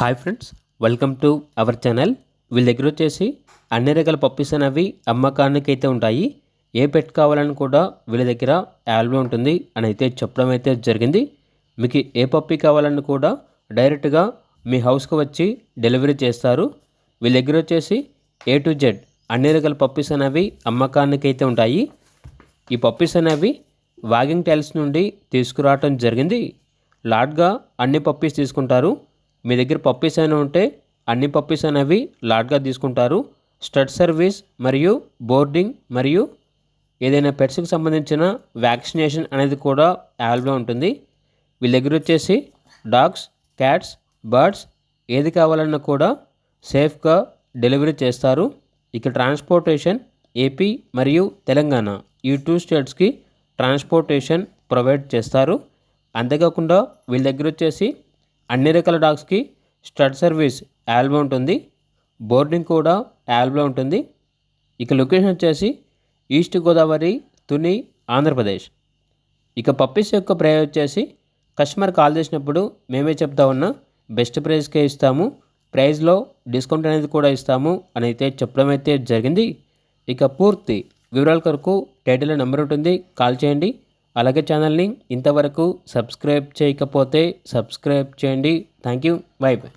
Hi friends, welcome to our channel. వీళ్ళ దగ్గర వచ్చేసి అన్ని రకాల పప్పీస్ అనేవి అమ్మకానికి అయితే ఉంటాయి. ఏ పెట్ కావాలని కూడా వీళ్ళ దగ్గర అవైలబుల్ ఉంటుంది అని అయితే చెప్పడం అయితే జరిగింది. మీకు ఏ పప్పీ కావాలని కూడా డైరెక్ట్గా మీ హౌస్కి వచ్చి డెలివరీ చేస్తారు. వీళ్ళ దగ్గర వచ్చేసి A to Z అన్ని రకాల పప్పీస్ అనేవి అమ్మకానికి అయితే ఉంటాయి. ఈ పప్పీస్ అనేవి వాగింగ్ టైల్స్ నుండి తీసుకురావటం జరిగింది. లాట్గా అన్ని పప్పీస్ తీసుకుంటారు. మీ దగ్గర పప్పీస్ అయినా ఉంటే అన్ని పప్పీస్ అనేవి లాట్గా తీసుకుంటారు. స్టడ్ సర్వీస్ మరియు బోర్డింగ్ మరియు ఏదైనా పెట్స్కి సంబంధించిన వ్యాక్సినేషన్ అనేది కూడా అవైలబుల్ ఉంటుంది. వీళ్ళ దగ్గర వచ్చేసి డాగ్స్, క్యాట్స్, బర్డ్స్ ఏది కావాలన్నా కూడా సేఫ్గా డెలివరీ చేస్తారు. ఇక ట్రాన్స్పోర్టేషన్ ఏపీ మరియు తెలంగాణ ఈ 2 స్టేట్స్కి ట్రాన్స్పోర్టేషన్ ప్రొవైడ్ చేస్తారు. అంతేకాకుండా వీళ్ళ దగ్గర వచ్చేసి అన్ని రకాల డాగ్స్కి స్టడ్ సర్వీస్ అవైలబుల్ ఉంటుంది. బోర్డింగ్ కూడా అవైలబుల్ ఉంటుంది. ఇక లొకేషన్ వచ్చేసి ఈస్ట్ గోదావరి, తుని, ఆంధ్రప్రదేశ్. ఇక పప్పీస్ యొక్క ప్రైస్ వచ్చేసి కస్టమర్ కాల్ చేసినప్పుడు మేమే చెప్తా ఉన్నా బెస్ట్ ప్రైస్కే ఇస్తాము, ప్రైస్లో డిస్కౌంట్ అనేది కూడా ఇస్తాము అని అయితే చెప్పడం అయితే జరిగింది. ఇక పూర్తి వివరాల కొరకు టైటిల్లో నెంబర్ ఉంటుంది, కాల్ చేయండి. అలాగే ఛానల్ని ఇంతవరకు సబ్స్క్రైబ్ చేయకపోతే సబ్స్క్రైబ్ చేయండి. Thank you, by by.